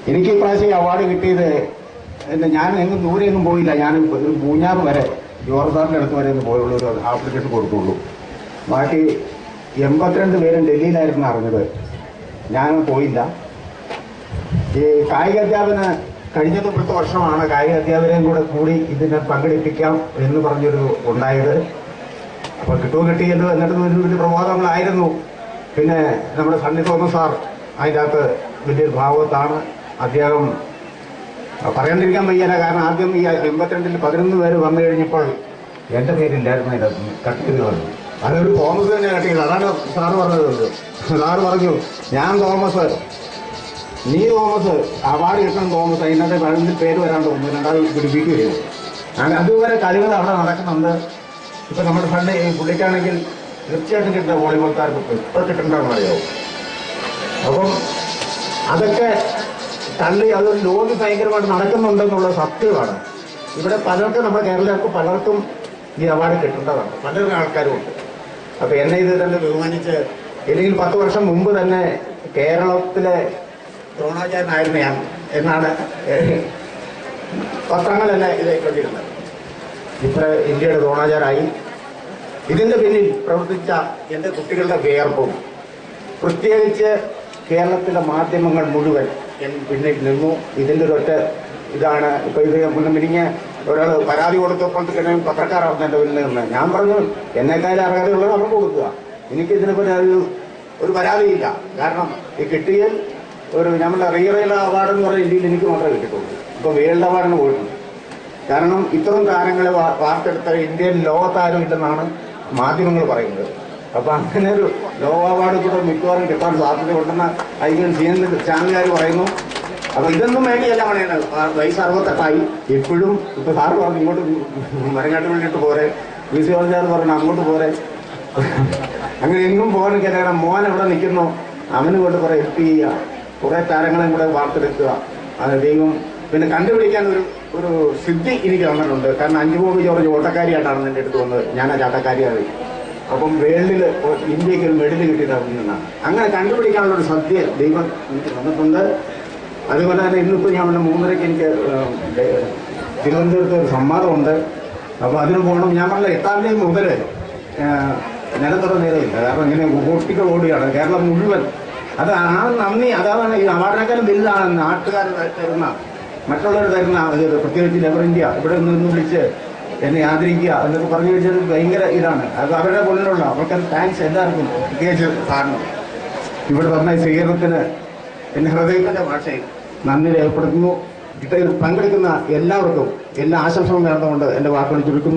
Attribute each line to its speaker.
Speaker 1: എനിക്ക് ഇപ്രാവശ്യം അവാർഡ് കിട്ടിയത് ഞാൻ എങ്ങും ദൂരെ ഒന്നും പോയില്ല. ഞാൻ ഒരു പൂഞ്ഞാറ് വരെ ജോർജ് സാറിന്റെ അടുത്ത് വരെ ഒന്ന് പോയുള്ളൂ, ഒരു ആപ്ലിക്കേഷൻ കൊടുത്തുള്ളൂ. ബാക്കി 82 പേരും ഡൽഹിയിലായിരുന്നു അറിഞ്ഞത്. ഞാൻ പോയില്ല. ഈ കായിക അധ്യാപന കഴിഞ്ഞതുപോലത്തെ വർഷമാണ് കായിക അധ്യാപകരെയും കൂടി ഇതിനെ പങ്കെടുപ്പിക്കാം എന്ന് പറഞ്ഞൊരു ഉണ്ടായത്. അപ്പൊ കിട്ടിയല്ലോ എന്നിട്ട് വലിയ പ്രബോധങ്ങളായിരുന്നു. പിന്നെ നമ്മുടെ സണ്ണി തോമസ് സാർ അതിൻ്റെ അകത്ത് വലിയൊരു ഭാഗത്താണ്. അദ്ദേഹം പറയാണ്ടിരിക്കാൻ വയ്യല്ല, കാരണം ആദ്യം ഈ 82-ൽ 11 പേര് വന്നു കഴിഞ്ഞപ്പോൾ എന്റെ പേരില്ലായിരുന്നു അതിനകത്ത് കട്ടിയത് പറഞ്ഞു. അതൊരു തോമസ് തന്നെ കട്ടിയത്. അതാണ് സാറ് പറഞ്ഞത്. സാറ് പറഞ്ഞു, ഞാൻ തോമസ്, നീ തോമസ്, അവാർഡ് കിട്ടണം തോമസ്, അതിനകത്ത് 11 പേര് വരാണ്ട് തോന്നുന്നു, രണ്ടാമത് പിടിപ്പിക്കുക വരും. അങ്ങനെ അതുവരെ കളികൾ അവിടെ നടക്കുന്നുണ്ട്. ഇപ്പൊ നമ്മുടെ ഫണ്ട് പുള്ളിക്കാണെങ്കിൽ തീർച്ചയായിട്ടും കിട്ടുന്ന വോളിബോൾക്കാർക്ക് ഇപ്പൊ കിട്ടണ്ടെന്ന് അറിയാവും. അപ്പം അതൊക്കെ തള്ളി അതൊരു ലോബി ഭയങ്കരമായിട്ട് നടക്കുന്നുണ്ടെന്നുള്ള സത്യമാണ്. ഇവിടെ പലർക്കും നമ്മുടെ കേരളക്കാർക്ക് പലർക്കും ഈ അവാർഡ് കിട്ടേണ്ടതാണ്, പല ആൾക്കാരും ഉണ്ട്. അപ്പൊ എന്നെ ഇത് തന്നെ ബഹുമാനിച്ച്, അല്ലെങ്കിൽ 10 വർഷം മുമ്പ് തന്നെ കേരളത്തിലെ ദ്രോണാചാര്യനായിരുന്നു ഞാൻ എന്നാണ് പത്രങ്ങളെല്ലാം ഇതായിക്കൊണ്ടിരുന്നത്. ഇപ്പൊ ഇന്ത്യയുടെ ദ്രോണാചാരായി. ഇതിന്റെ പിന്നിൽ പ്രവർത്തിച്ച എന്റെ കുട്ടികളുടെ വിയർപ്പും, പ്രത്യേകിച്ച് കേരളത്തിലെ മാധ്യമങ്ങൾ മുഴുവൻ പിന്നിൽ നിന്നു. ഇതിന്റെ ഒരൊറ്റ ഇതാണ്. ഇപ്പൊ ഇത് മുന്നിരിഞ്ഞ് ഒരാൾ പരാതി കൊടുത്തപ്പോൾ തന്നെ പത്രക്കാരാണ് എന്റെ പിന്നിൽ നിന്ന്. ഞാൻ പറഞ്ഞു, എന്നെക്കാളും അർഹതയുള്ളത് നമ്മൾ കൊടുക്കുക, എനിക്ക് ഇതിനെപ്പറ്റി ഒരു പരാതിയില്ല. കാരണം ഈ കിട്ടിയാൽ ഒരു നമ്മുടെ റീറെയിൽ അവാർഡ് എന്ന് പറഞ്ഞ ഇന്ത്യയിൽ എനിക്ക് മാത്രമേ കിട്ടിയിട്ടുള്ളൂ. ഇപ്പൊ വേൾഡ് അവാർഡിന് പോയിട്ടുണ്ട്. കാരണം ഇത്തരം താരങ്ങളെ വാർത്തെടുത്ത ഇന്ത്യയിൽ ലോകത്താരും ഇല്ലെന്നാണ് മാധ്യമങ്ങൾ പറയുന്നത്. അപ്പൊ അങ്ങനെ ഒരു ലോക അവാർഡ് കൂടെ മിക്കവാറും കിട്ടാൻ സാധ്യതയുണ്ടെന്ന് CNN ചാനലുകാർ പറയുന്നു. അപ്പൊ ഇതൊന്നും വേണ്ടിയല്ല പറയുന്നത്. വയസ്സ് 68 എപ്പോഴും ഇപ്പൊ സാറ് പറഞ്ഞു ഇങ്ങോട്ട് മരങ്ങാട്ട് വേണ്ടിയിട്ട് പോരെ, VC ജോർജ് പറഞ്ഞു അങ്ങോട്ട് പോരെ, അങ്ങനെ എങ്ങും പോകാൻ കാരണം മോൻ എവിടെ നിൽക്കുന്നു അവന് കൊണ്ട് കുറെ ഹെൽപ്പ് ചെയ്യുക, കുറെ താരങ്ങളെയും കൂടെ വാർത്തെടുക്കുക. അത് ദൈവം പിന്നെ കണ്ടുപിടിക്കാൻ ഒരു സിദ്ധി എനിക്ക് തന്നിട്ടുണ്ട്. കാരണം അഞ്ജുബോബി ജോർജ് ഓട്ടക്കാരിയായിട്ടാണ് എൻ്റെ അടുത്ത് വന്നത്, ഞാൻ ആ ചാട്ടക്കാരിയാണ്. അപ്പം വേൾഡിൽ ഇന്ത്യക്ക് ഒരു മെഡൽ കിട്ടിയിട്ടാണ്. അങ്ങനെ കണ്ടുപിടിക്കാനുള്ളൊരു സദ്യ ദൈവം എനിക്ക് തന്നിട്ടുണ്ട്. അതുപോലെ തന്നെ ഇന്നിപ്പോൾ ഞാൻ 3:30 എനിക്ക് തിരുവനന്തപുരത്ത് ഒരു സംവാദമുണ്ട്. അപ്പോൾ അതിന് പോകണം. ഞാൻ പറഞ്ഞ 8-ാം തീയതി മുതൽ നിലത്തുറ നേരമില്ല. കാരണം ഇങ്ങനെ കോട്ടികൾ ഓടുകയാണ് കേരളം മുഴുവൻ. അത് ആ നന്ദി, അതാണ് ഈ അവാർഡിനേക്കാളും വലുതാണ് നാട്ടുകാർ തരുന്ന, മറ്റുള്ളവർ തരുന്ന, പ്രത്യേകിച്ച് ലെവർ ഇന്ത്യ ഇവിടെ നിന്ന് വിളിച്ച് എന്നെ ആദരിക്കുക എന്നൊക്കെ പറഞ്ഞു വെച്ചാൽ ഭയങ്കര ഇതാണ്. അത് അവരുടെ മുന്നിലുള്ള അവർക്ക് താങ്ക്സ് എല്ലാവർക്കും, പ്രത്യേകിച്ച് കാരണം ഇവിടെ വന്ന സ്വീകരണത്തിന് എന്റെ ഹൃദയത്തിന്റെ ഭാഷയിൽ നന്ദി രേഖപ്പെടുത്തുന്നു. പങ്കെടുക്കുന്ന എല്ലാവർക്കും എല്ലാ ആശംസകളും നേർന്നുകൊണ്ട് എന്റെ വാക്കുകൾ ചുരുക്കുന്നു.